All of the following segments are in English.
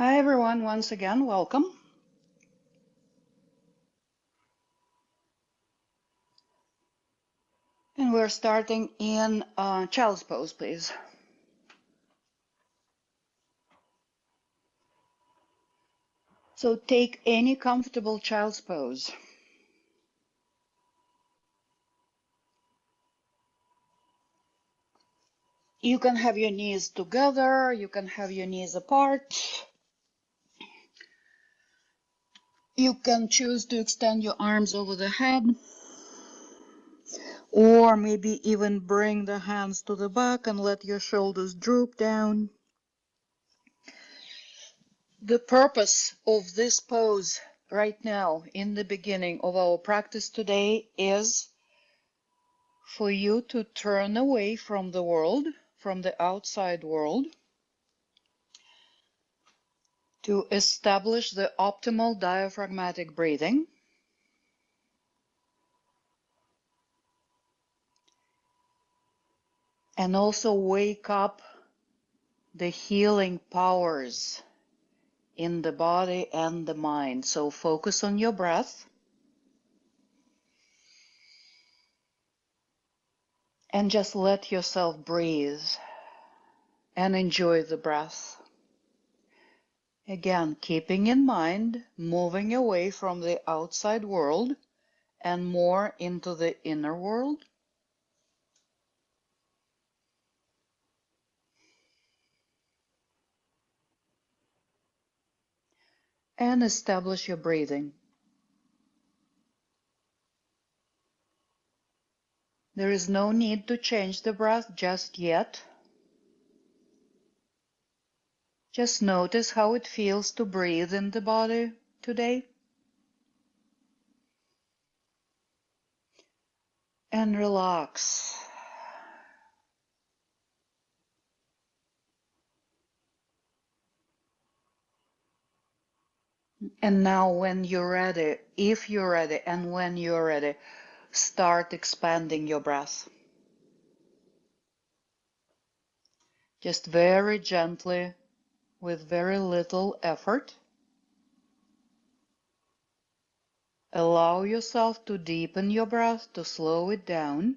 Hi everyone, once again, welcome. And we're starting in child's pose, please. So take any comfortable child's pose. You can have your knees together, you can have your knees apart. You can choose to extend your arms over the head, or maybe even bring the hands to the back and let your shoulders droop down. The purpose of this pose right now, in the beginning of our practice today, is for you to turn away from the world, from the outside world, to establish the optimal diaphragmatic breathing, and also wake up the healing powers in the body and the mind. So focus on your breath and just let yourself breathe and enjoy the breath. Again, keeping in mind moving away from the outside world and more into the inner world. And establish your breathing. There is no need to change the breath just yet. Just notice how it feels to breathe in the body today. And relax. And now when you're ready, if you're ready, and when you're ready, start expanding your breath. Just very gently, with very little effort. Allow yourself to deepen your breath, to slow it down.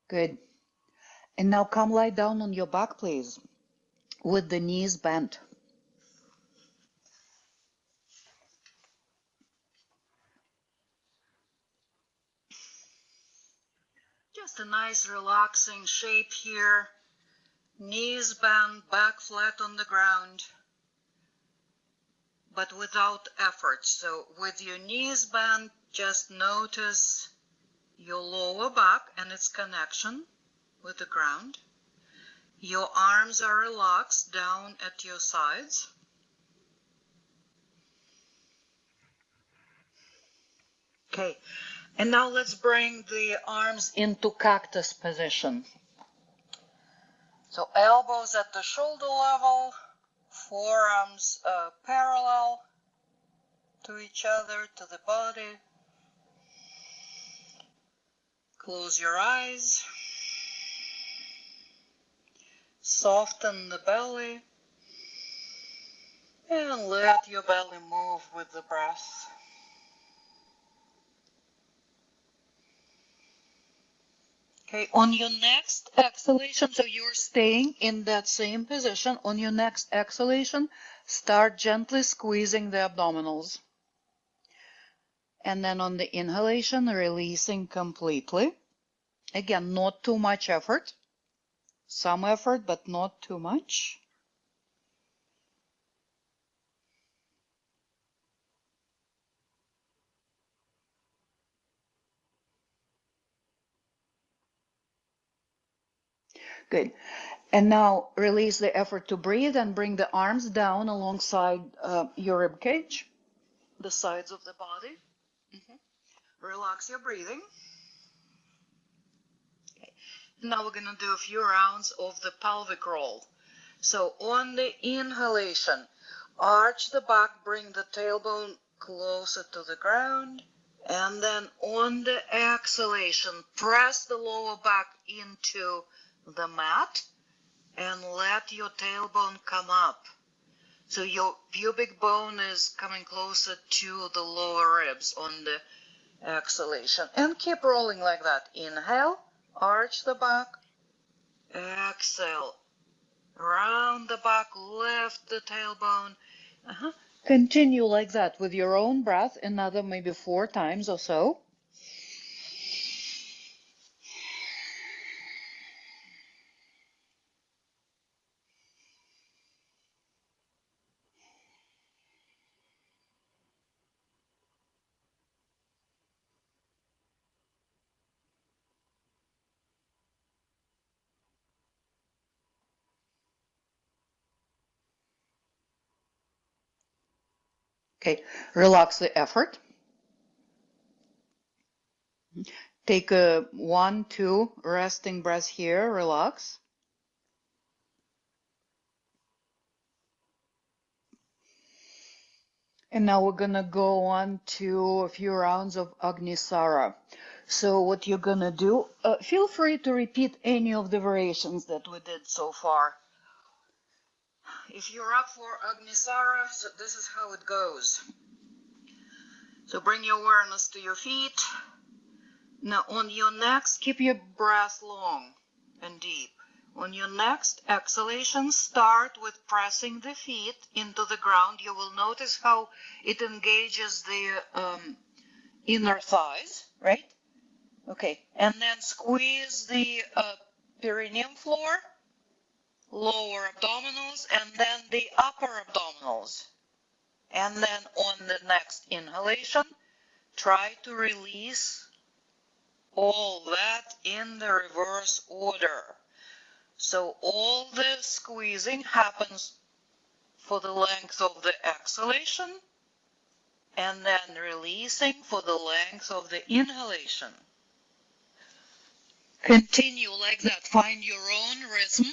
Good. And now come lie down on your back, please, with the knees bent. Just a nice relaxing shape here. Knees bent, back flat on the ground, but without effort. So with your knees bent, just notice your lower back and its connection with the ground. Your arms are relaxed down at your sides. Okay, and now let's bring the arms into cactus position. So elbows at the shoulder level, forearms parallel to each other, to the body. Close your eyes. Soften the belly. And let your belly move with the breath. Okay, on your next exhalation, so you're staying in that same position. On your next exhalation, start gently squeezing the abdominals. And then on the inhalation, releasing completely. Again, not too much effort. Some effort, but not too much. Good. And now release the effort to breathe and bring the arms down alongside your rib cage, the sides of the body. Relax your breathing. Okay. Now we're gonna do a few rounds of the pelvic roll. So on the inhalation, arch the back, bring the tailbone closer to the ground, and then on the exhalation, press the lower back into the mat and let your tailbone come up. So your pubic bone is coming closer to the lower ribs on the exhalation. And keep rolling like that. Inhale, arch the back, exhale, round the back, lift the tailbone. Continue like that with your own breath, another maybe 4 times or so. Okay, relax the effort. Take a 1, 2 resting breaths here, relax. And now we're gonna go on to a few rounds of Agni. So what you're gonna do, feel free to repeat any of the variations that we did so far. If you're up for Agni, so this is how it goes. So bring your awareness to your feet. Now on your next, keep your breath long and deep. On your next exhalation, start with pressing the feet into the ground. You will notice how it engages the inner thighs, right? Okay, and then squeeze the perineum floor, lower abdominals, and then the upper abdominals. And then on the next inhalation, try to release all that in the reverse order. So all the squeezing happens for the length of the exhalation, and then releasing for the length of the inhalation. Continue like that. Find your own rhythm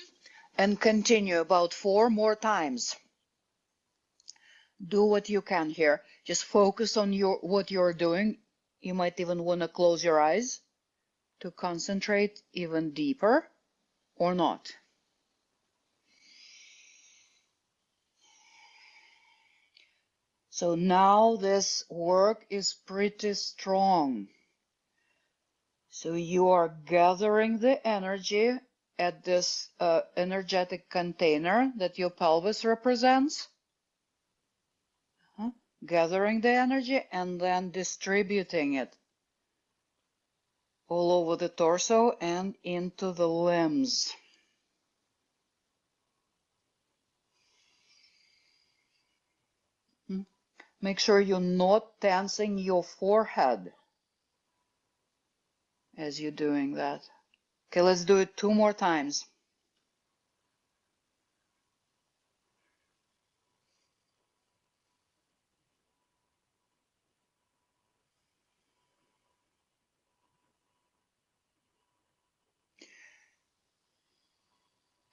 and continue about 4 more times. Do what you can here. Just focus on what you're doing. You might even want to close your eyes to concentrate even deeper, or not. So now this work is pretty strong. So you are gathering the energy at this energetic container that your pelvis represents. Gathering the energy and then distributing it all over the torso and into the limbs. Make sure you're not tensing your forehead as you're doing that. Okay, let's do it 2 more times.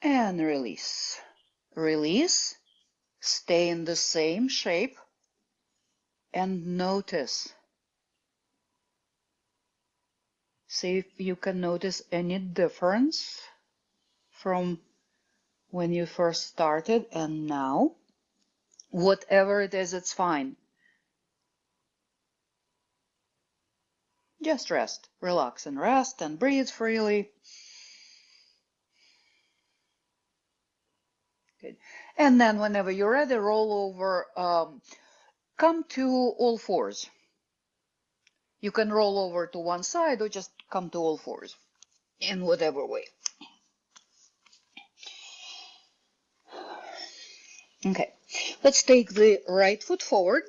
And release. Release. Stay in the same shape and notice. See if you can notice any difference from when you first started and now. Whatever it is, it's fine. Just rest, relax and rest and breathe freely. Good. And then whenever you're ready, roll over, come to all fours. You can roll over to one side or just come to all fours in whatever way. Okay, let's take the right foot forward.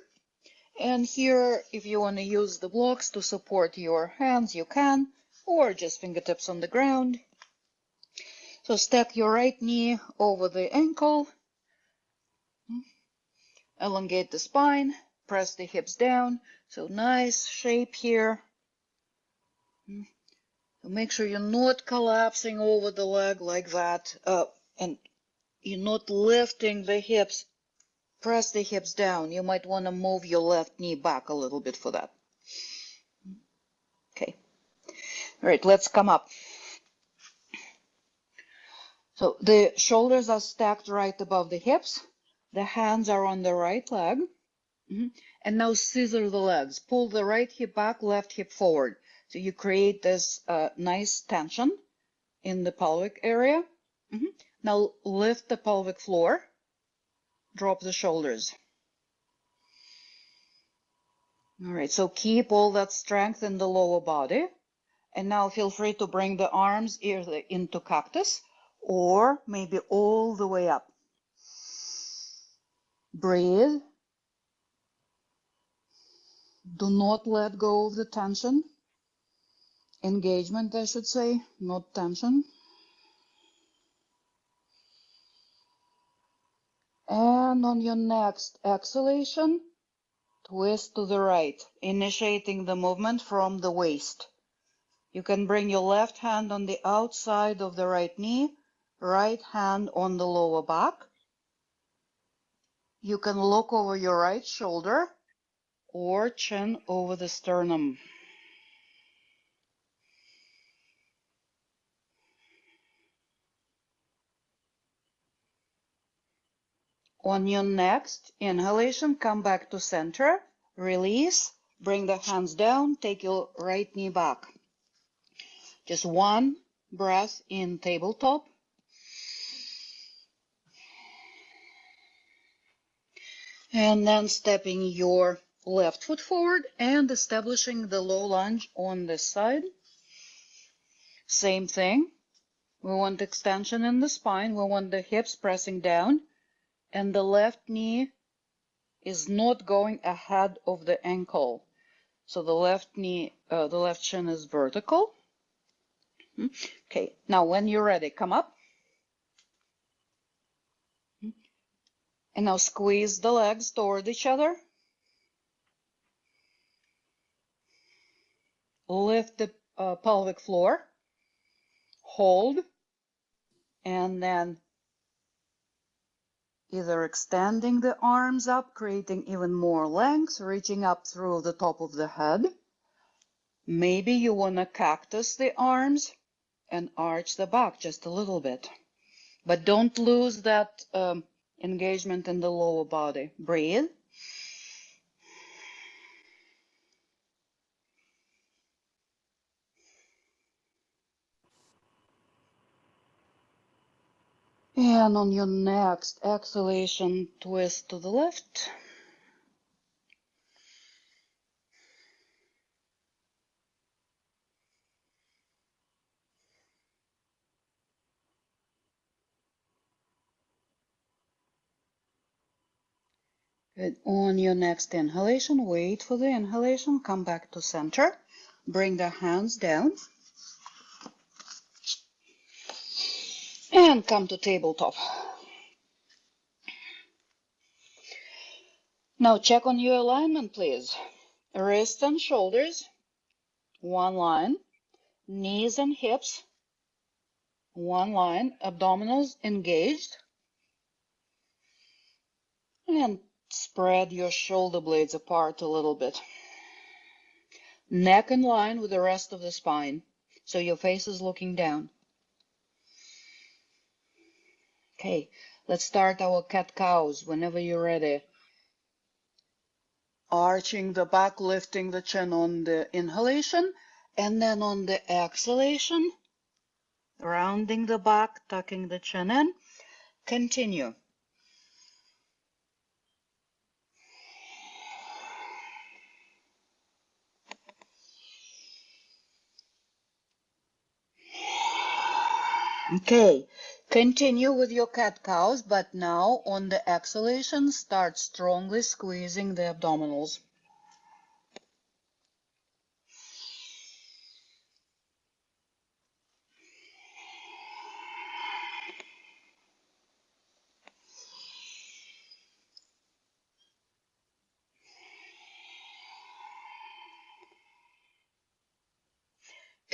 And here, if you want to use the blocks to support your hands, you can, or just fingertips on the ground. So step your right knee over the ankle, elongate the spine, press the hips down. So nice shape here. Make sure you're not collapsing over the leg like that, and you're not lifting the hips. Press the hips down. You might want to move your left knee back a little bit for that. Okay. All right, let's come up. So the shoulders are stacked right above the hips. The hands are on the right leg. And now scissor the legs. Pull the right hip back, left hip forward. So you create this nice tension in the pelvic area. Now lift the pelvic floor. Drop the shoulders. All right, so keep all that strength in the lower body. And now feel free to bring the arms either into cactus or maybe all the way up. Breathe. Do not let go of the tension. Engagement, I should say, not tension. And on your next exhalation, twist to the right, initiating the movement from the waist. You can bring your left hand on the outside of the right knee, right hand on the lower back. You can look over your right shoulder or chin over the sternum. On your next inhalation, come back to center, release, bring the hands down, take your right knee back. Just one breath in tabletop. And then stepping your left foot forward and establishing the low lunge on this side. Same thing. We want extension in the spine. We want the hips pressing down. And the left knee is not going ahead of the ankle. So the left knee, the left shin is vertical. Okay, now when you're ready, come up. And now squeeze the legs toward each other. Lift the pelvic floor. Hold. And then either extending the arms up, creating even more length, reaching up through the top of the head. Maybe you want to cactus the arms and arch the back just a little bit. But don't lose that engagement in the lower body. Breathe. And on your next exhalation, twist to the left. Good. On your next inhalation, wait for the inhalation, come back to center, bring the hands down, and come to tabletop. Now check on your alignment, please. Wrists and shoulders, one line. Knees and hips, one line. Abdominals engaged. And spread your shoulder blades apart a little bit. Neck in line with the rest of the spine, so your face is looking down. Okay, let's start our cat-cows whenever you're ready. Arching the back, lifting the chin on the inhalation, and then on the exhalation, rounding the back, tucking the chin in. Continue. Okay, continue with your cat-cows, but now on the exhalation, start strongly squeezing the abdominals.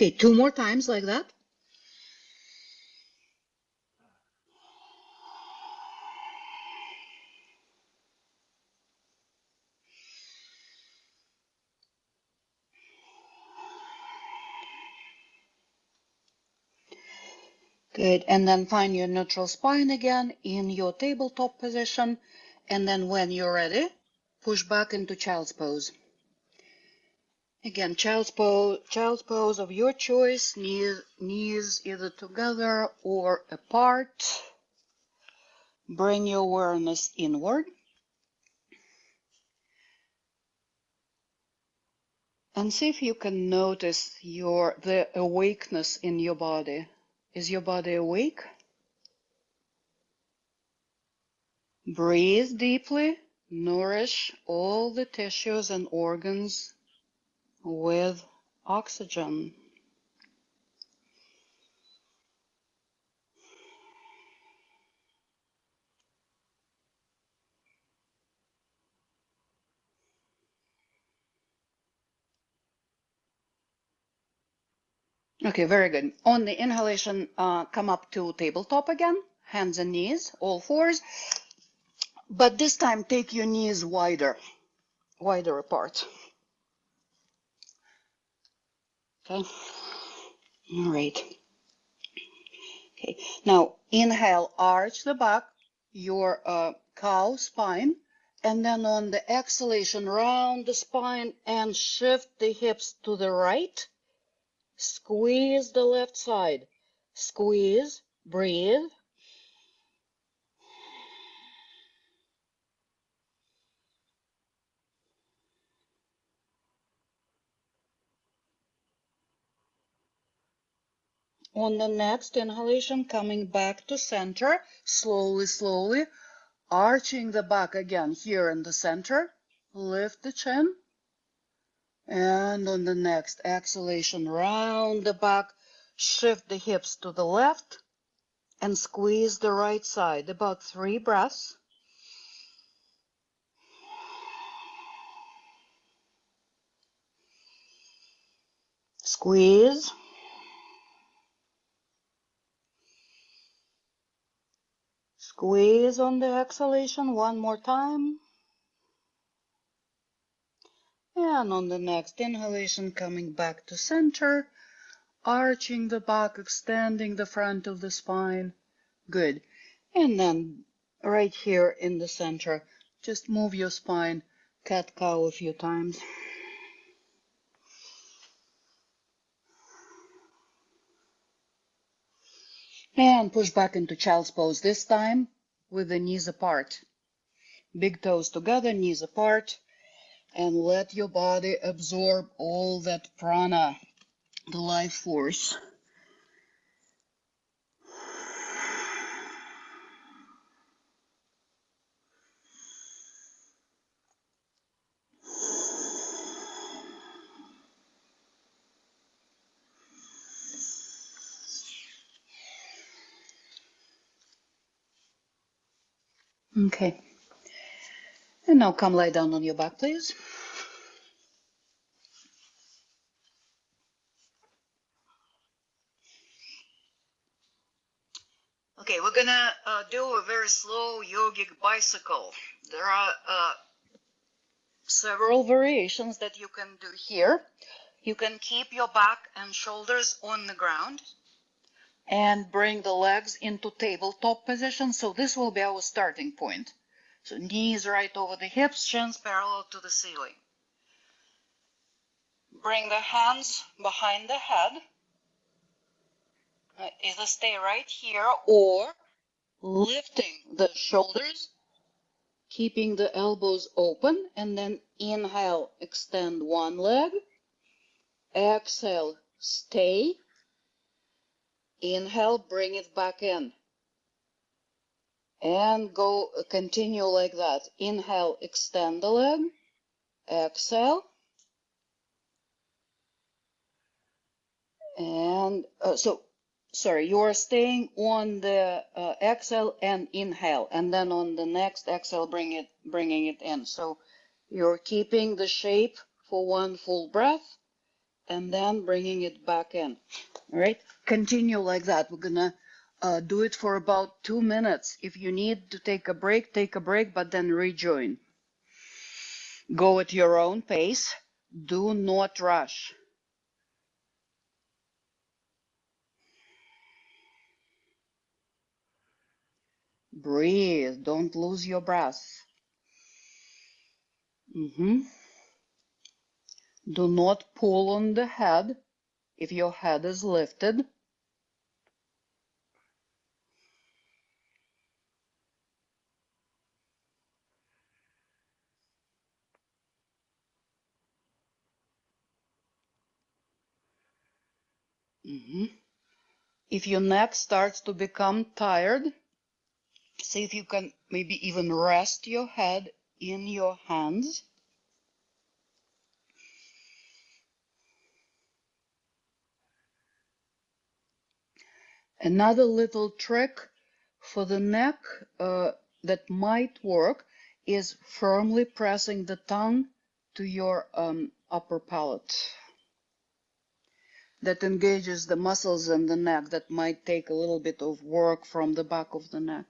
Okay, 2 more times like that. Good, and then find your neutral spine again in your tabletop position, and then when you're ready, push back into child's pose. Again, child's pose of your choice, knees either together or apart. Bring your awareness inward. And see if you can notice the awakeness in your body. Is your body awake? Breathe deeply. Nourish all the tissues and organs with oxygen. Okay, very good. On the inhalation, come up to tabletop again, hands and knees, all fours. But this time, take your knees wider apart. Okay. All right. Okay. Now, inhale, arch the back, your cow spine, and then on the exhalation, round the spine and shift the hips to the right. Squeeze the left side. Squeeze, breathe. On the next inhalation, coming back to center, slowly, slowly, arching the back again here in the center. Lift the chin. And on the next exhalation, round the back, shift the hips to the left, and squeeze the right side. About 3 breaths. Squeeze. Squeeze on the exhalation 1 more time. And on the next inhalation, coming back to center, arching the back, extending the front of the spine. Good. And then right here in the center, just move your spine, cat-cow a few times. And push back into child's pose, this time with the knees apart. Big toes together, knees apart. And let your body absorb all that prana, the life force. Okay. And now come lie down on your back, please. Okay, we're gonna do a very slow yogic bicycle. There are several variations that you can do here. You can keep your back and shoulders on the ground and bring the legs into tabletop position. So this will be our starting point. So knees right over the hips, shins parallel to the ceiling. Bring the hands behind the head. Either stay right here or lifting the shoulders, keeping the elbows open, and then inhale, extend one leg. Exhale, stay. Inhale, bring it back in. And continue like that. Inhale, extend the leg. Exhale. And sorry, you are staying on the exhale and inhale, and then on the next exhale, bringing it in. So you're keeping the shape for 1 full breath. and then bringing it back in. All right, continue like that. We're gonna do it for about 2 minutes. If you need to take a break, but then rejoin. Go at your own pace. Do not rush. Breathe. Don't lose your breath. Do not pull on the head if your head is lifted. If your neck starts to become tired, see if you can maybe even rest your head in your hands. Another little trick for the neck that might work is firmly pressing the tongue to your upper palate. That engages the muscles in the neck that might take a little bit of work from the back of the neck.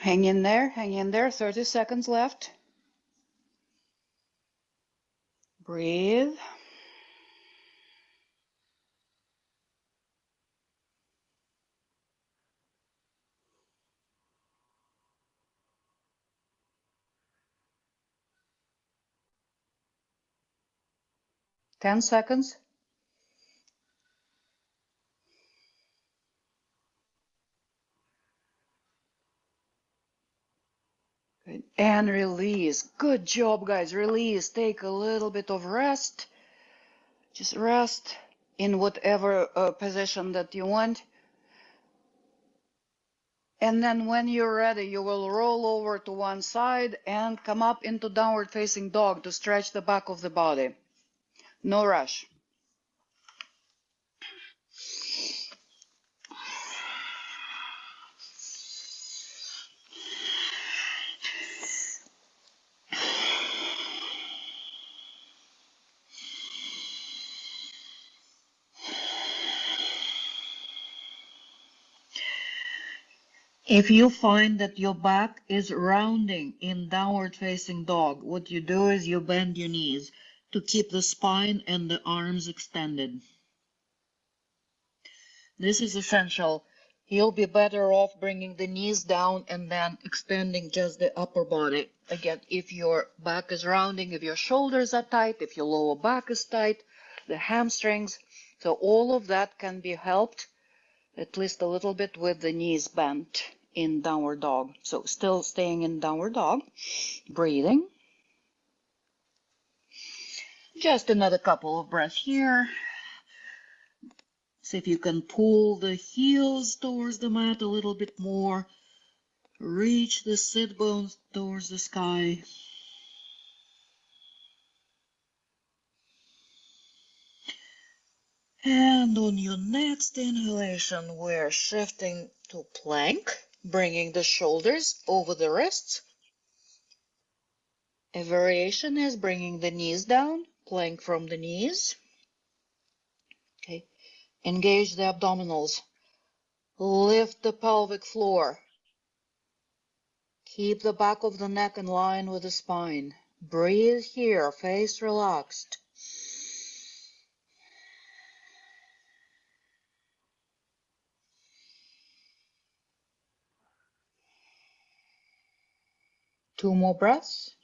Hang in there, 30 seconds left. Breathe. Ten seconds. Good. And release. Good job, guys. Release. Take a little bit of rest. Just rest in whatever position that you want. And then when you're ready, you will roll over to one side and come up into downward facing dog to stretch the back of the body. No rush. If you find that your back is rounding in downward facing dog, what you do is you bend your knees to keep the spine and the arms extended. This is essential. You'll be better off bringing the knees down and then expanding just the upper body. Again, if your back is rounding, if your shoulders are tight, if your lower back is tight, the hamstrings, so all of that can be helped at least a little bit with the knees bent in downward dog. So still staying in downward dog, breathing. Just another couple of breaths here. See if you can pull the heels towards the mat a little bit more. Reach the sit bones towards the sky. And on your next inhalation, we're shifting to plank, bringing the shoulders over the wrists. A variation is bringing the knees down, plank from the knees. Okay. Engage the abdominals. Lift the pelvic floor. Keep the back of the neck in line with the spine. Breathe here, face relaxed. Two more breaths.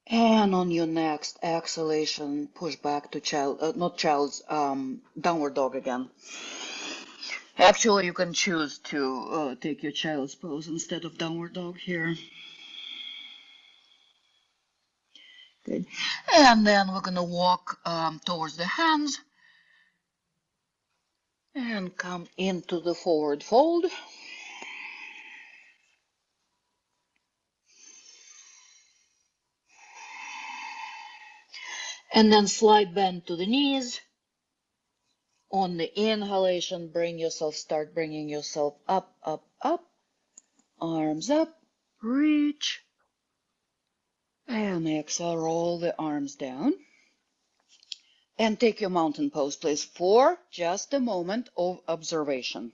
And on your next exhalation, push back to downward dog again. Actually, you can choose to take your child's pose instead of downward dog here. Good. And then we're going to walk towards the hands and come into the forward fold. And then slight bend to the knees. On the inhalation, start bringing yourself up, up, up. Arms up, reach. And exhale, roll the arms down. And take your mountain pose, please, for just a moment of observation.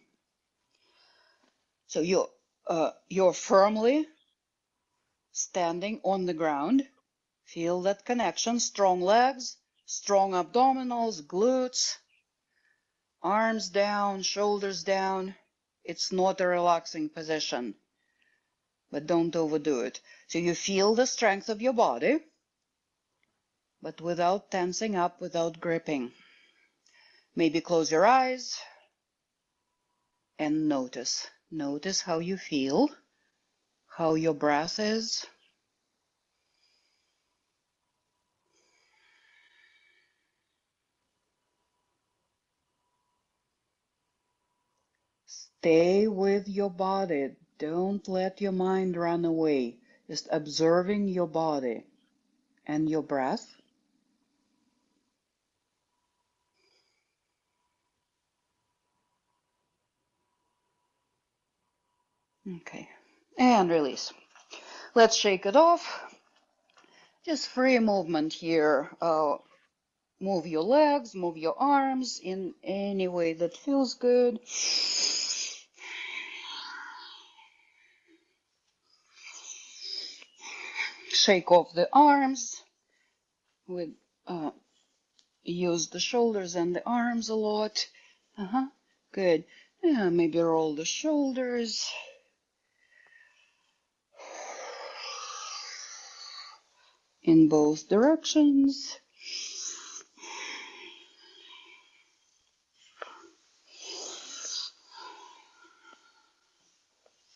So you're firmly standing on the ground. Feel that connection, strong legs, strong abdominals, glutes, arms down, shoulders down. It's not a relaxing position, but don't overdo it. So you feel the strength of your body, but without tensing up, without gripping. Maybe close your eyes and notice. Notice how you feel, how your breath is. Stay with your body. Don't let your mind run away. Just observing your body and your breath. Okay, and release. Let's shake it off. Just free movement here. Move your legs, move your arms in any way that feels good. Shake off the arms. Use the shoulders and the arms a lot. Good. Yeah, maybe roll the shoulders. In both directions.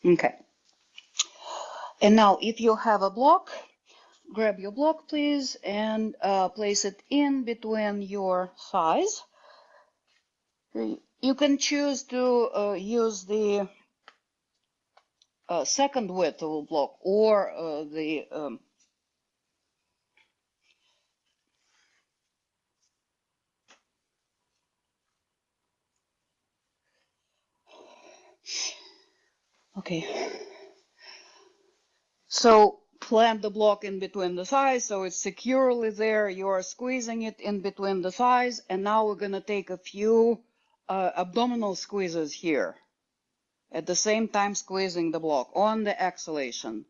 Okay. And now if you have a block, grab your block, please, and place it in between your thighs. You can choose to use the second width of a block or the okay. So plant the block in between the thighs so it's securely there. You are squeezing it in between the thighs, and now we're going to take a few abdominal squeezes here. At the same time squeezing the block on the exhalation.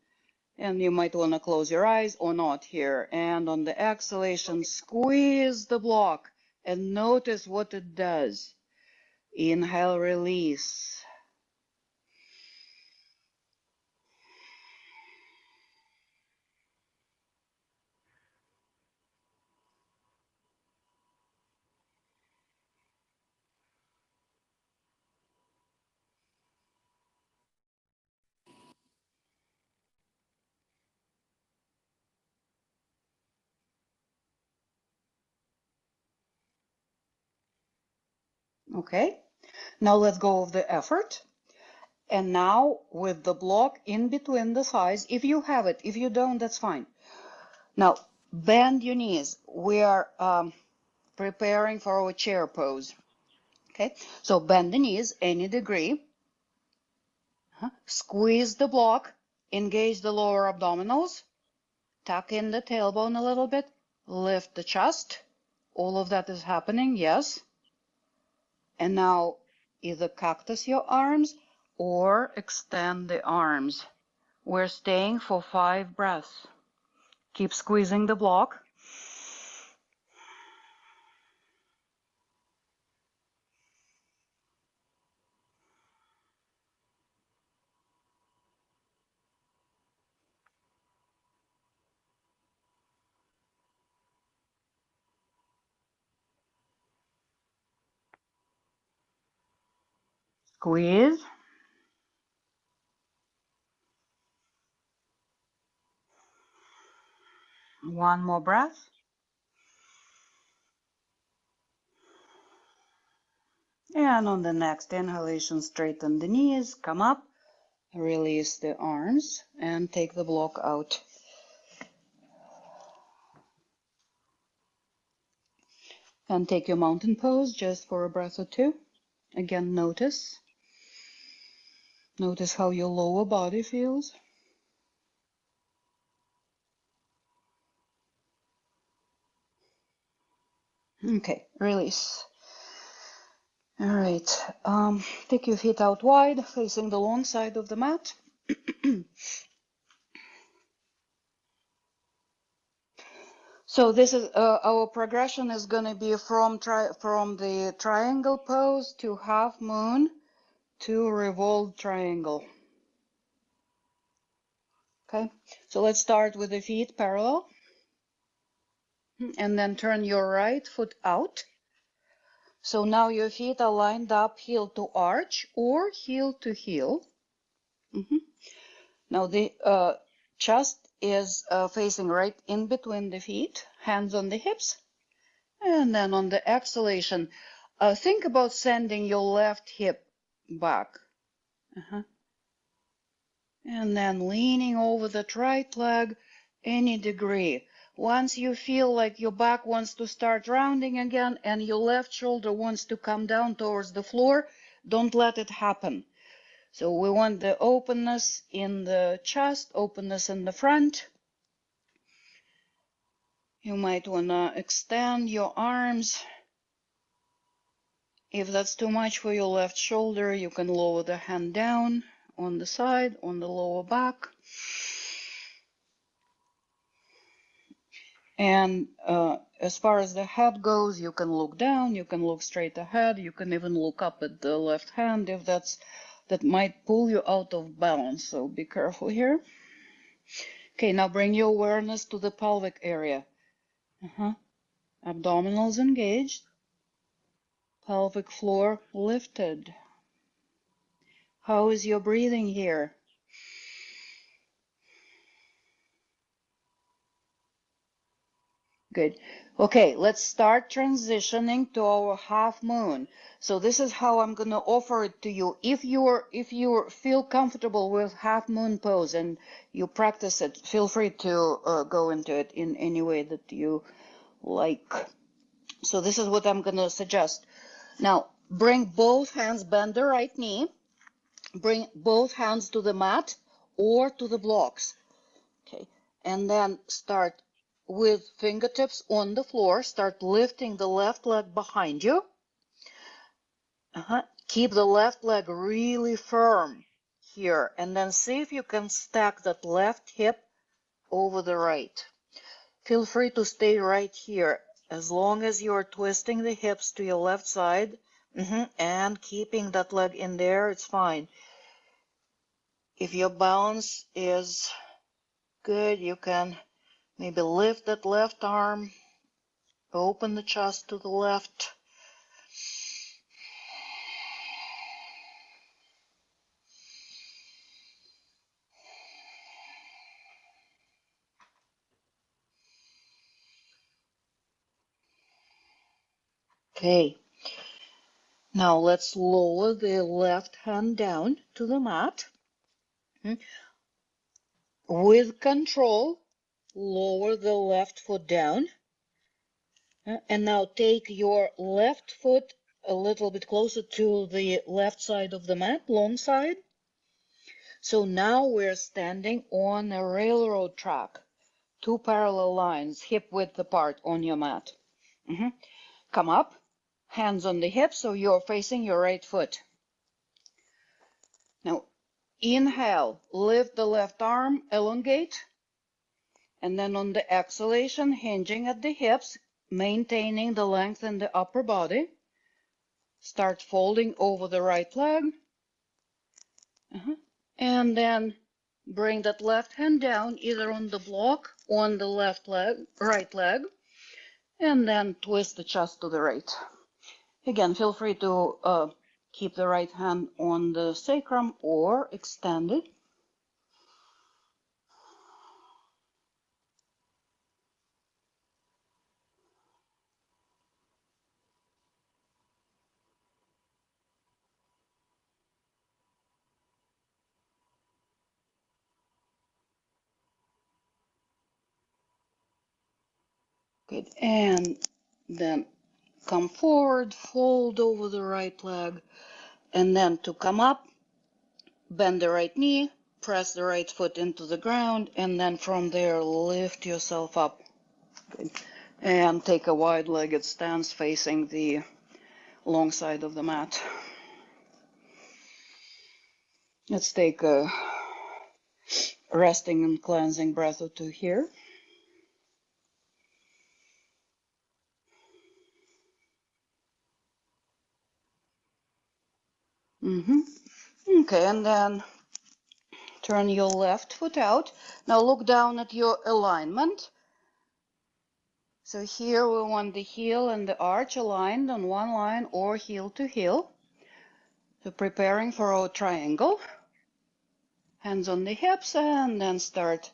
And you might want to close your eyes or not here. And on the exhalation, squeeze the block and notice what it does. Inhale, release. Okay, now let's go with the effort. And now with the block in between the thighs, if you have it, if you don't, that's fine. Now bend your knees. We are preparing for our chair pose. Okay, so bend the knees any degree. Squeeze the block, engage the lower abdominals, tuck in the tailbone a little bit, lift the chest. All of that is happening, yes. And now either cactus your arms or extend the arms. We're staying for 5 breaths. Keep squeezing the block. Squeeze. One more breath. And on the next inhalation, straighten the knees, come up, release the arms, and take the block out. And take your mountain pose just for a breath or two. Again, notice how your lower body feels. Okay, release. All right, take your feet out wide, facing the long side of the mat. So this is our progression is going to be from the triangle pose to half moon to revolve triangle. Okay, so let's start with the feet parallel, and then turn your right foot out. So now your feet are lined up, heel to arch or heel to heel. Now the chest is facing right in between the feet, hands on the hips. And then on the exhalation, think about sending your left hip back. And then leaning over that right leg any degree. Once you feel like your back wants to start rounding again and your left shoulder wants to come down towards the floor, don't let it happen. So we want the openness in the chest, openness in the front. You might want to extend your arms. If that's too much for your left shoulder, you can lower the hand down on the side, on the lower back. And as far as the head goes, you can look down, you can look straight ahead, you can even look up at the left hand if that might pull you out of balance. So be careful here. Okay, now bring your awareness to the pelvic area. Abdominals engaged, pelvic floor lifted. How is your breathing here? Good. Okay, let's start transitioning to our half moon. So this is how I'm going to offer it to you. If you feel comfortable with half moon pose and you practice it, feel free to go into it in any way that you like. So this is what I'm going to suggest. Now, bring both hands, bend the right knee, bring both hands to the mat or to the blocks. Okay, and then start with fingertips on the floor. Start lifting the left leg behind you. Keep the left leg really firm here, and then see if you can stack that left hip over the right. Feel free to stay right here as long as you're twisting the hips to your left side and keeping that leg in there. It's fine. If your balance is good, you can maybe lift that left arm, open the chest to the left. Okay. Now let's lower the left hand down to the mat. With control, lower the left foot down. And now take your left foot a little bit closer to the left side of the mat, long side. So now we're standing on a railroad track, two parallel lines, hip width apart on your mat. Come up, hands on the hips, so you're facing your right foot. Now, inhale, lift the left arm, elongate, and then on the exhalation, hinging at the hips, maintaining the length in the upper body. Start folding over the right leg. And then bring that left hand down, either on the block, on the left leg, right leg, and then twist the chest to the right. Again, feel free to keep the right hand on the sacrum or extend it. Good. And then come forward, fold over the right leg, and then to come up, bend the right knee, press the right foot into the ground, and then from there lift yourself up. Good. And take a wide-legged stance facing the long side of the mat. Let's take a resting and cleansing breath or two here. Okay, and then turn your left foot out. Now look down at your alignment. So here we want the heel and the arch aligned on one line or heel to heel. So preparing for our triangle. Hands on the hips and then start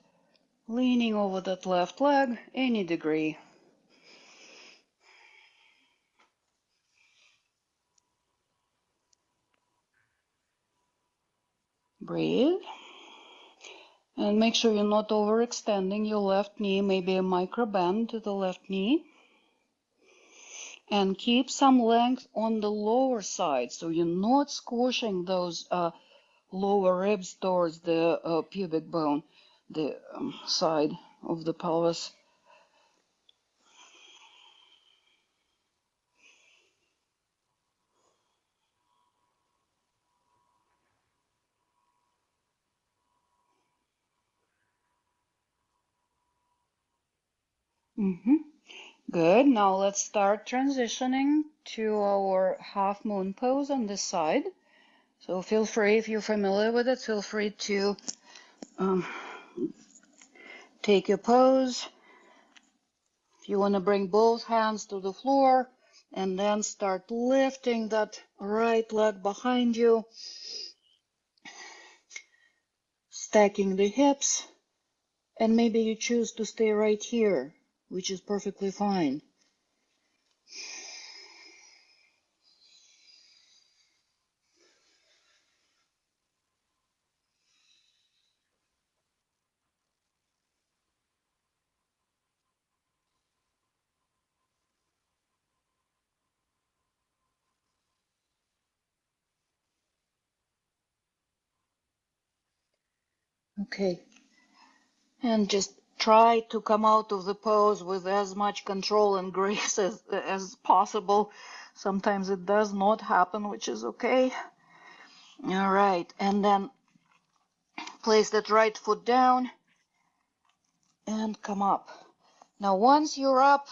leaning over that left leg any degree. Breathe. And make sure you're not overextending your left knee, maybe a micro bend to the left knee. And keep some length on the lower side, so you're not squishing those lower ribs towards the pubic bone, the side of the pelvis. Good. Now let's start transitioning to our half moon pose on this side. So feel free, if you're familiar with it, feel free to take your pose. If you want to bring both hands to the floor and then start lifting that right leg behind you, stacking the hips, and maybe you choose to stay right here, which is perfectly fine. Okay. And just try to come out of the pose with as much control and grace as possible. Sometimes it does not happen, which is okay. All right, and then place that right foot down and come up. Now, once you're up,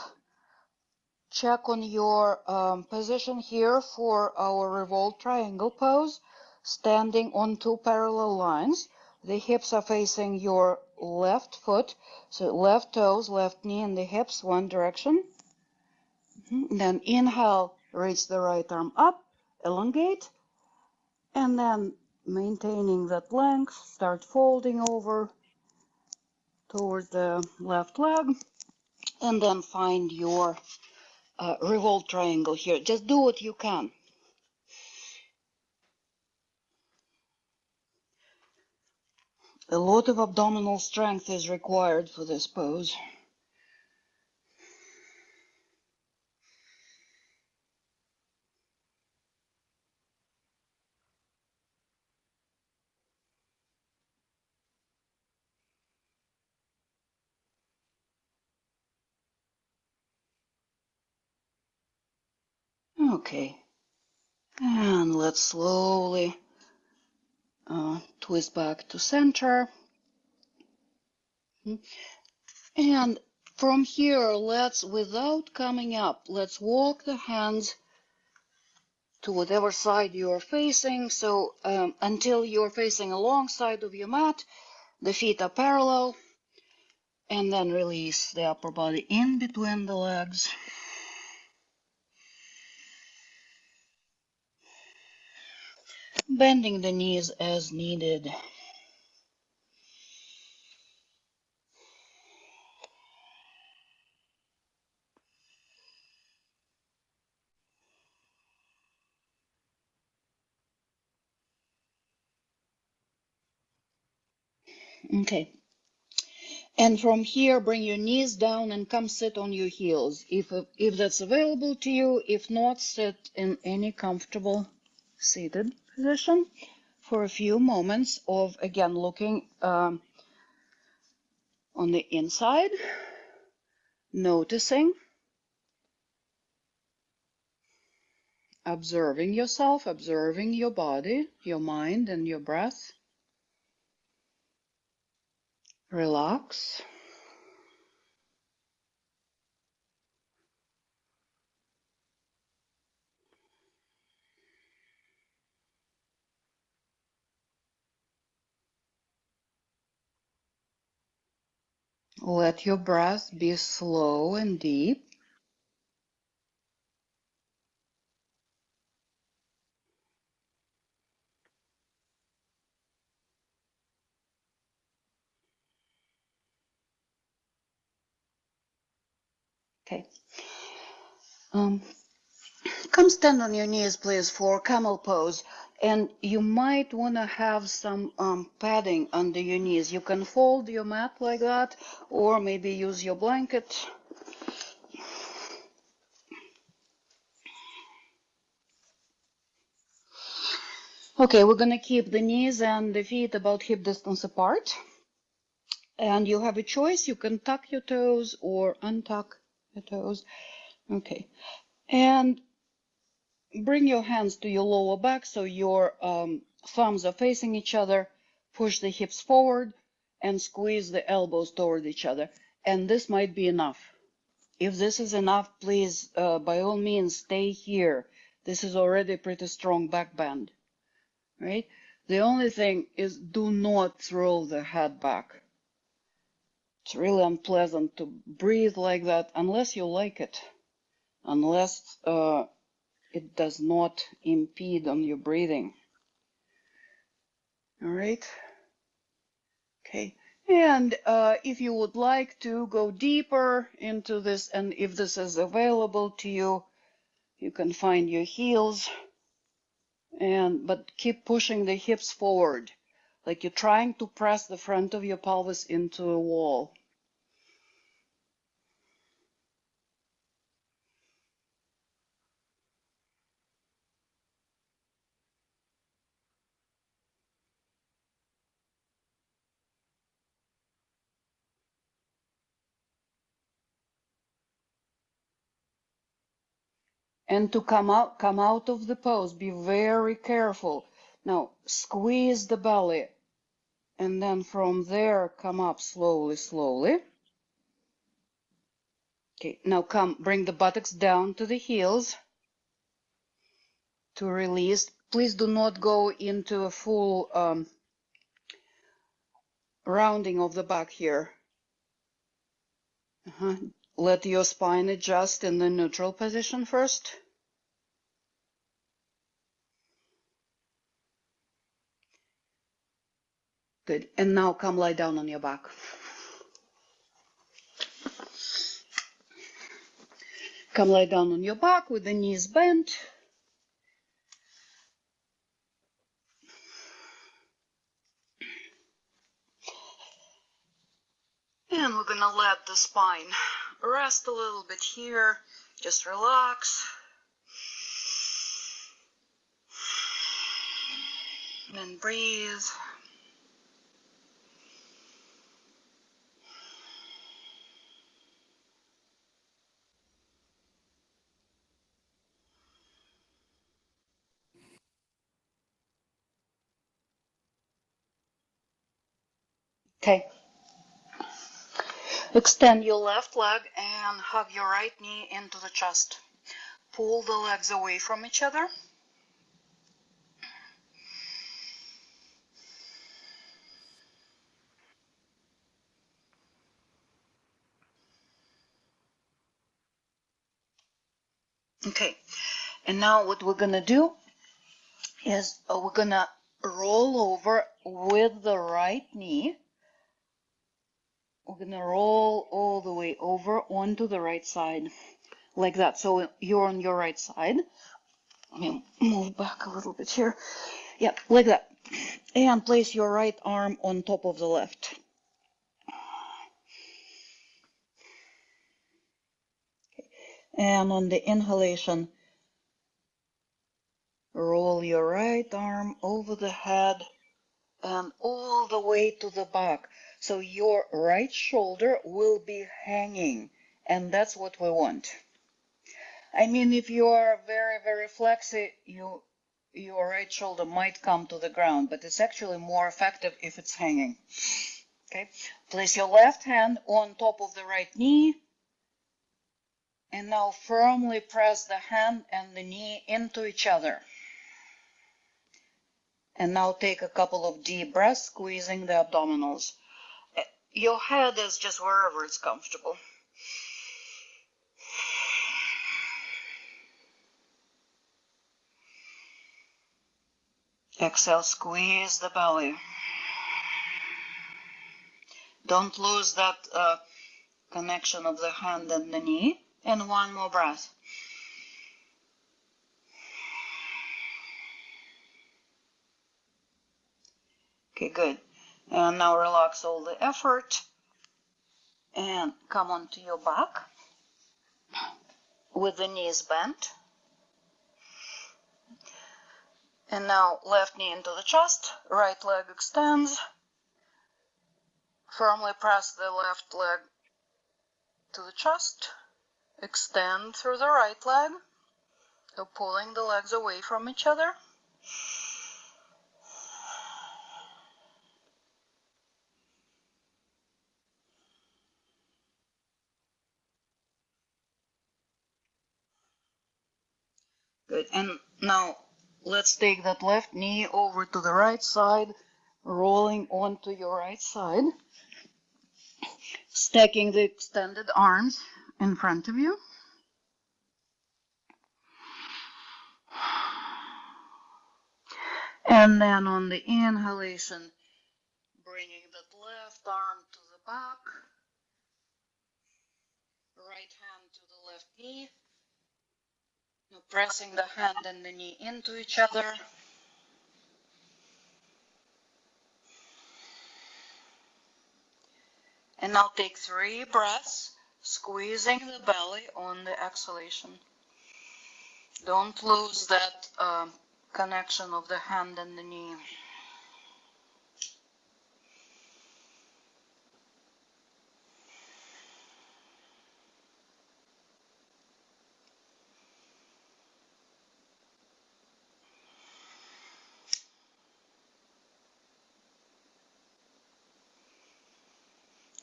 check on your position here for our Revolt triangle pose, standing on two parallel lines. The hips are facing your left foot, so left toes, left knee, and the hips one direction. Then inhale, reach the right arm up, elongate, and then maintaining that length, start folding over towards the left leg, and then find your revolt triangle here. Just do what you can. A lot of abdominal strength is required for this pose. Okay, and let's slowly twist back to center. And from here, without coming up, let's walk the hands to whatever side you're facing. So until you're facing alongside of your mat, the feet are parallel, and then release the upper body in between the legs. Bending the knees as needed. Okay. And from here, bring your knees down and come sit on your heels. If that's available to you, if not, sit in any comfortable seated position for a few moments of, again, looking on the inside, noticing, observing yourself, observing your body, your mind, and your breath. Relax. Let your breath be slow and deep. Okay. Come stand on your knees, please, for Camel Pose. And you might want to have some padding under your knees. You can fold your mat like that, or maybe use your blanket. Okay, we're going to keep the knees and the feet about hip distance apart. And you have a choice. You can tuck your toes or untuck your toes. Okay. And bring your hands to your lower back so your thumbs are facing each other. Push the hips forward and squeeze the elbows toward each other. And this might be enough. If this is enough, please, by all means, stay here. This is already a pretty strong back bend, right? The only thing is do not throw the head back. It's really unpleasant to breathe like that unless you like it, unless it does not impede on your breathing. All right. Okay. And if you would like to go deeper into this, and if this is available to you, you can find your heels, but keep pushing the hips forward, like you're trying to press the front of your pelvis into a wall. And to come out of the pose, be very careful. Now, squeeze the belly, and then from there, come up slowly, slowly. Okay, now bring the buttocks down to the heels to release. Please do not go into a full rounding of the back here. Let your spine adjust in the neutral position first. Good. And now come lie down on your back. Come lie down on your back with the knees bent. And we're going to let the spine rest a little bit here. Just relax. And breathe. Okay. Extend your left leg and hug your right knee into the chest. Pull the legs away from each other. Okay. And now what we're going to do is we're going to roll over with the right knee. We're going to roll all the way over onto the right side, like that. So you're on your right side. Let me move back a little bit here. Yeah, like that. And place your right arm on top of the left. And on the inhalation, roll your right arm over the head and all the way to the back. So your right shoulder will be hanging, and that's what we want. I mean, if you are very, very flexy, your right shoulder might come to the ground, but it's actually more effective if it's hanging. Okay, place your left hand on top of the right knee, and now firmly press the hand and the knee into each other. And now take a couple of deep breaths, squeezing the abdominals. Your head is just wherever it's comfortable. Exhale, squeeze the belly. Don't lose that connection of the hand and the knee. And one more breath. Okay, good. And now relax all the effort. And come onto your back with the knees bent. And now left knee into the chest, right leg extends. Firmly press the left leg to the chest. Extend through the right leg. So pulling the legs away from each other. Good. And now let's take that left knee over to the right side, rolling onto your right side, stacking the extended arms in front of you. And then on the inhalation, bringing that left arm to the back, right hand to the left knee, now pressing the hand and the knee into each other. And now take 3 breaths, squeezing the belly on the exhalation. Don't lose that connection of the hand and the knee.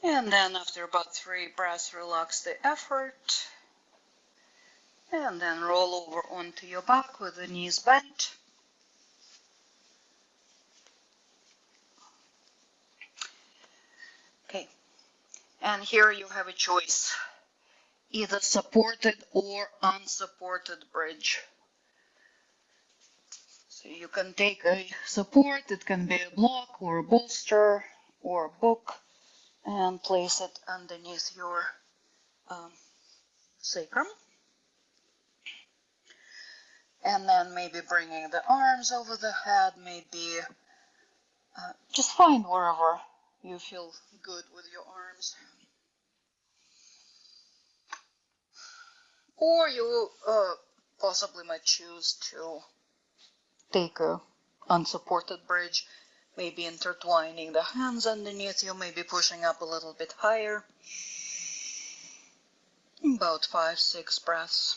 And then after about 3 breaths, relax the effort. And then roll over onto your back with the knees bent. Okay. And here you have a choice. Either supported or unsupported bridge. So you can take a support, it can be a block or a bolster or a book, and place it underneath your sacrum. And then maybe bringing the arms over the head, maybe just find wherever you feel good with your arms. Or you possibly might choose to take a unsupported bridge, maybe intertwining the hands underneath you, maybe pushing up a little bit higher. About 5-6 breaths.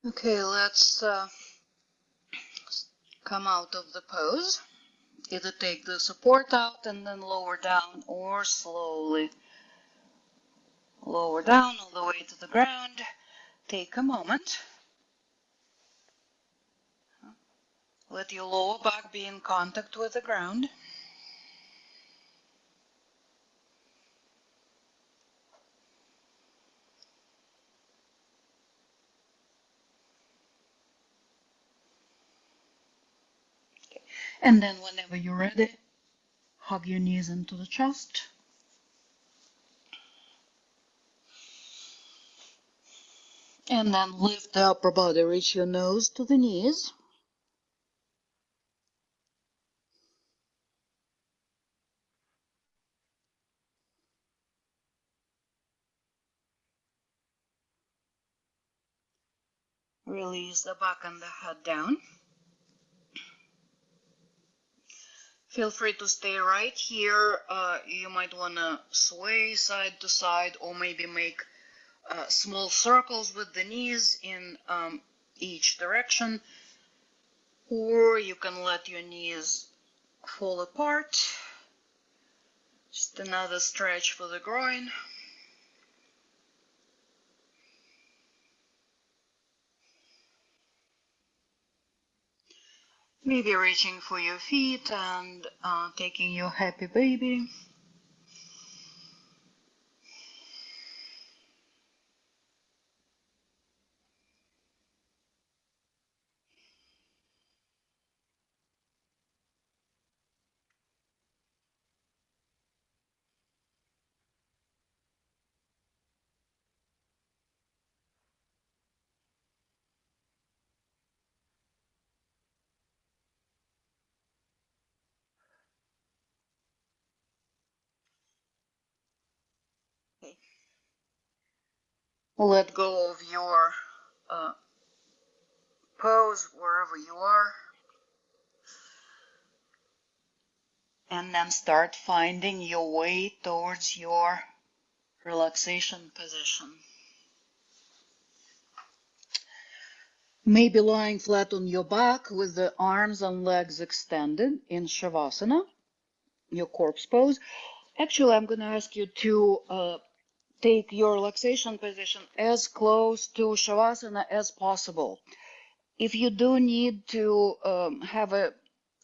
Okay, let's come out of the pose. Either take the support out and then lower down, or slowly lower down all the way to the ground. Take a moment. Let your lower back be in contact with the ground. And then whenever you're ready, hug your knees into the chest. And then lift the upper body, reach your nose to the knees. Release the back and the head down. Feel free to stay right here. You might want to sway side to side or maybe make small circles with the knees in each direction. Or you can let your knees fall apart. Just another stretch for the groin. Maybe reaching for your feet and taking your happy baby. Okay. Let go of your pose wherever you are. And then start finding your way towards your relaxation position. Maybe lying flat on your back with the arms and legs extended in Shavasana, your corpse pose. Actually, I'm going to ask you to take your relaxation position as close to Shavasana as possible. If you do need to have a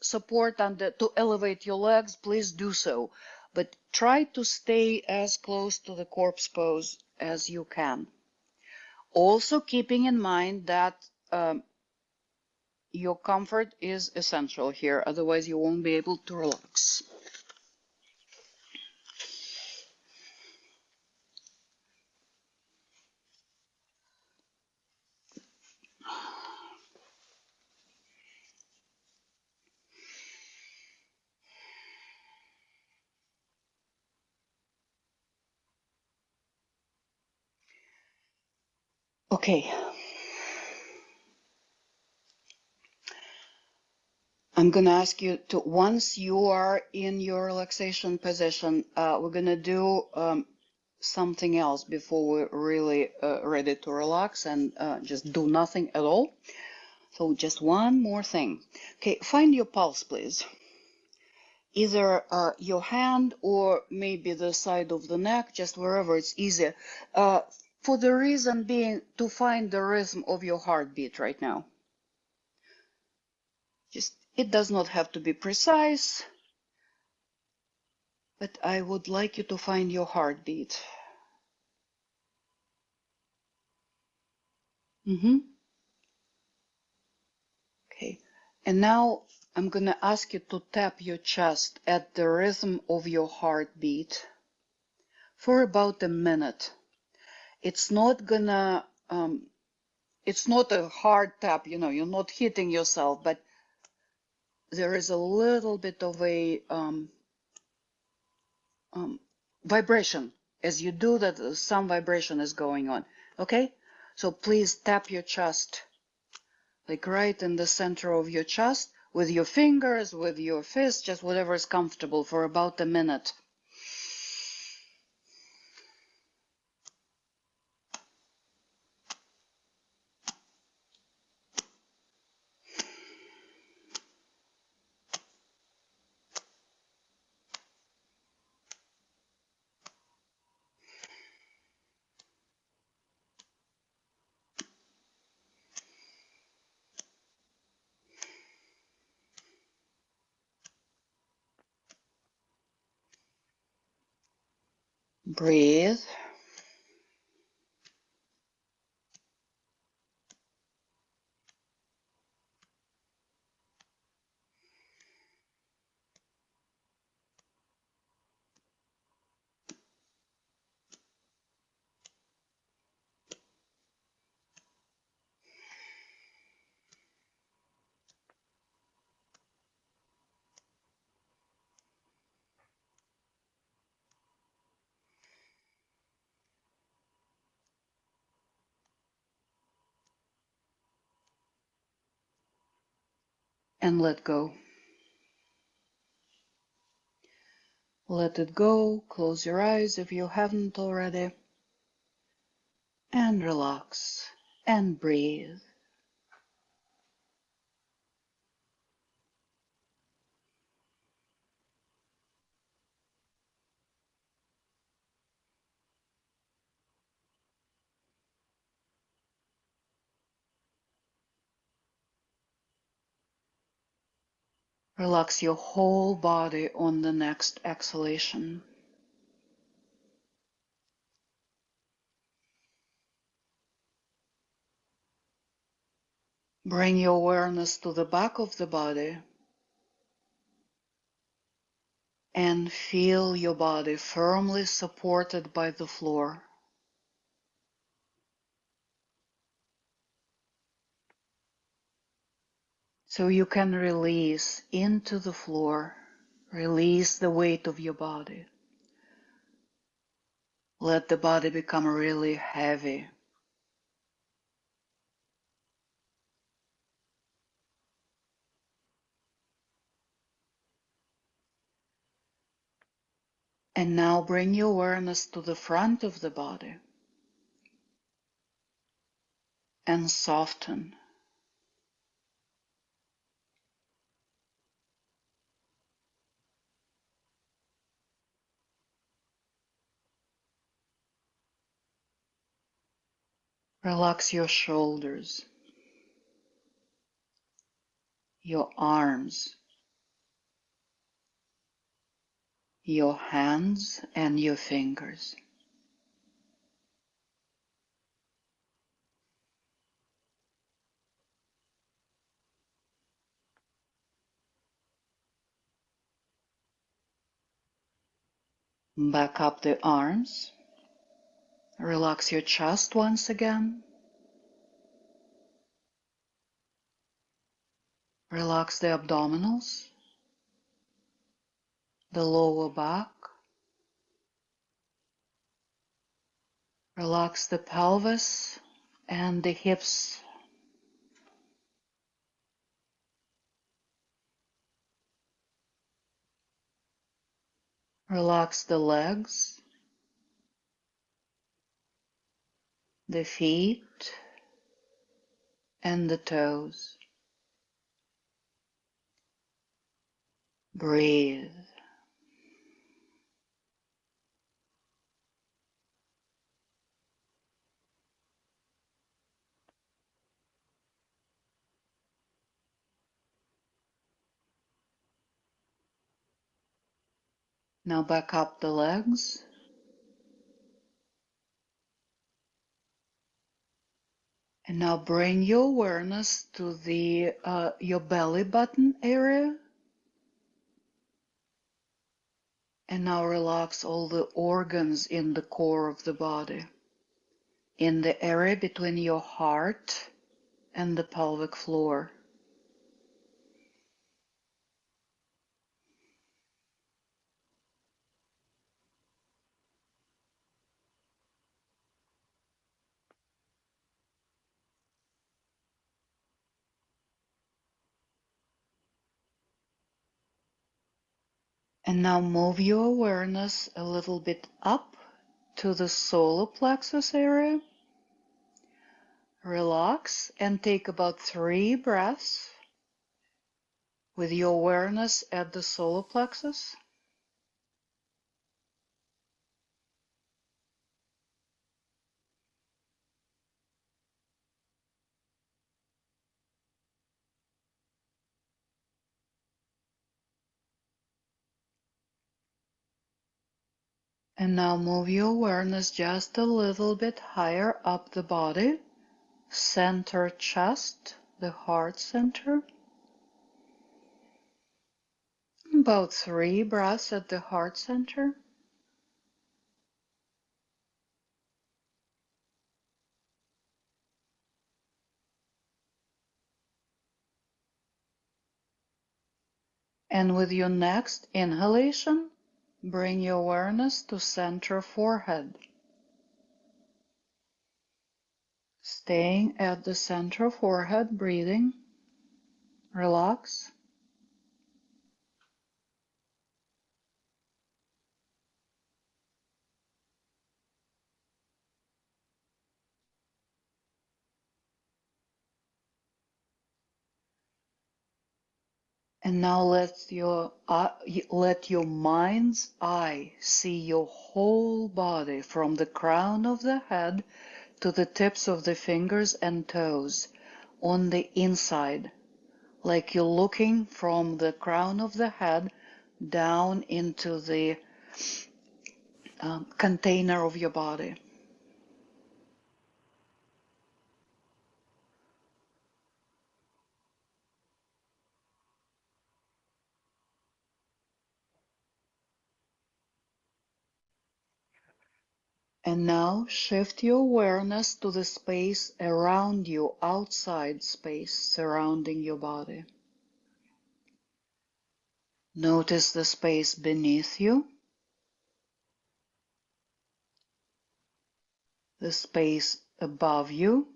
support and to elevate your legs, please do so. But try to stay as close to the corpse pose as you can. Also keeping in mind that your comfort is essential here, otherwise you won't be able to relax. Okay. I'm going to ask you to, once you are in your relaxation position, we're going to do something else before we're really ready to relax and just do nothing at all. So just one more thing. Okay, find your pulse, please. Either your hand or maybe the side of the neck, just wherever it's easier. For the reason being to find the rhythm of your heartbeat right now. Just, it does not have to be precise, but I would like you to find your heartbeat. Okay, and now I'm going to ask you to tap your chest at the rhythm of your heartbeat for about a minute. It's not gonna, it's not a hard tap, you know, you're not hitting yourself, but there is a little bit of a vibration. As you do that, some vibration is going on. Okay, so please tap your chest, like right in the center of your chest, with your fingers, with your fists, just whatever is comfortable for about a minute. Breathe. And let go. Let it go. Close your eyes if you haven't already. And relax. And breathe. Relax your whole body on the next exhalation. Bring your awareness to the back of the body and feel your body firmly supported by the floor. So you can release into the floor, release the weight of your body. Let the body become really heavy. And now bring your awareness to the front of the body and soften. Relax your shoulders, your arms, your hands and your fingers. Back up the arms. Relax your chest once again. Relax the abdominals, the lower back. Relax the pelvis and the hips. Relax the legs, the feet, and the toes. Breathe. Now back up the legs. And now bring your awareness to the your belly button area. And now relax all the organs in the core of the body, in the area between your heart and the pelvic floor. And now move your awareness a little bit up to the solar plexus area. Relax and take about 3 breaths with your awareness at the solar plexus. And now move your awareness just a little bit higher up the body, center chest, the heart center. About 3 breaths at the heart center. And with your next inhalation, bring your awareness to center forehead. Staying at the center forehead, breathing, relax. And now let your mind's eye see your whole body from the crown of the head to the tips of the fingers and toes on the inside, like you're looking from the crown of the head down into the container of your body. And now shift your awareness to the space around you, outside space surrounding your body. Notice the space beneath you, the space above you,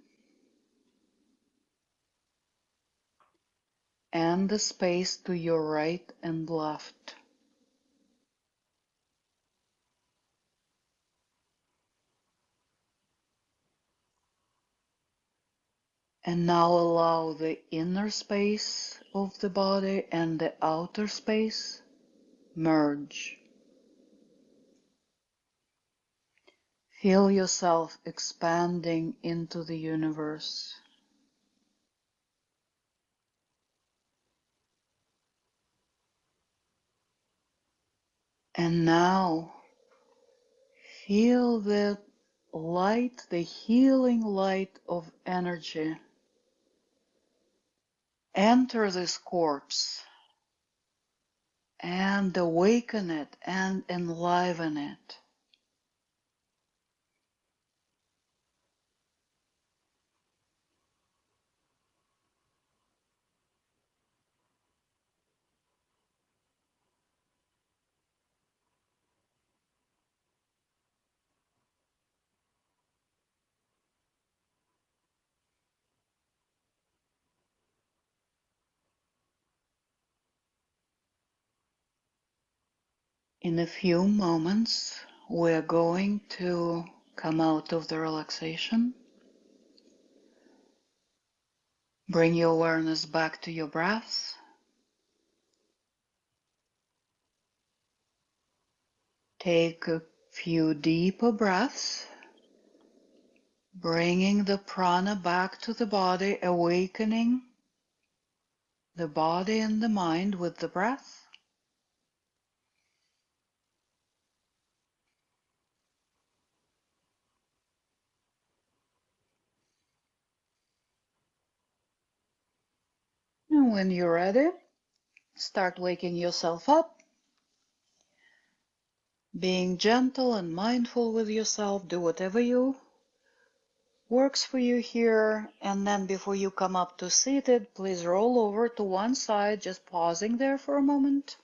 and the space to your right and left. And now allow the inner space of the body and the outer space merge. Feel yourself expanding into the universe. And now feel the light, the healing light of energy enter this corpse and awaken it and enliven it. In a few moments, we're going to come out of the relaxation. Bring your awareness back to your breath. Take a few deeper breaths, bringing the prana back to the body, awakening the body and the mind with the breath. And when you're ready, start waking yourself up, being gentle and mindful with yourself. Do whatever works for you here. And then before you come up to seated, please roll over to one side, just pausing there for a moment.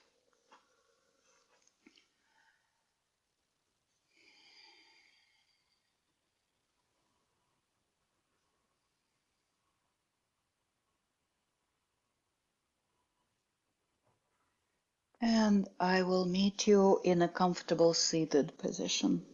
And I will meet you in a comfortable seated position.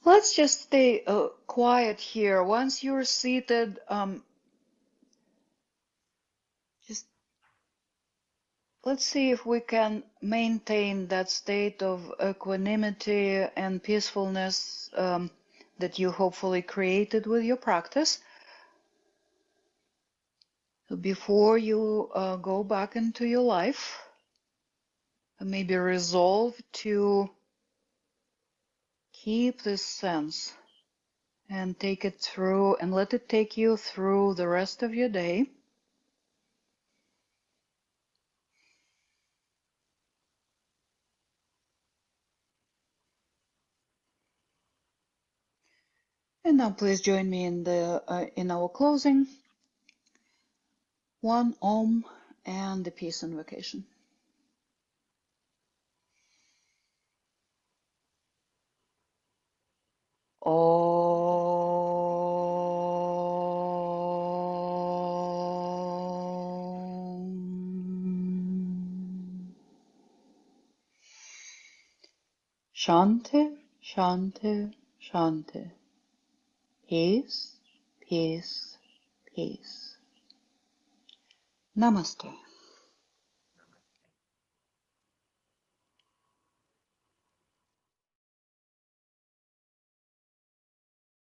Let's just stay quiet here. Once you're seated, just Let's see if we can maintain that state of equanimity and peacefulness that you hopefully created with your practice before you go back into your life. Maybe resolve to keep this sense and take it through and let it take you through the rest of your day. And now please join me in our closing. One Om and the peace invocation. Om. Shanti, Shanti, Shanti. Peace, peace, peace. Namaste.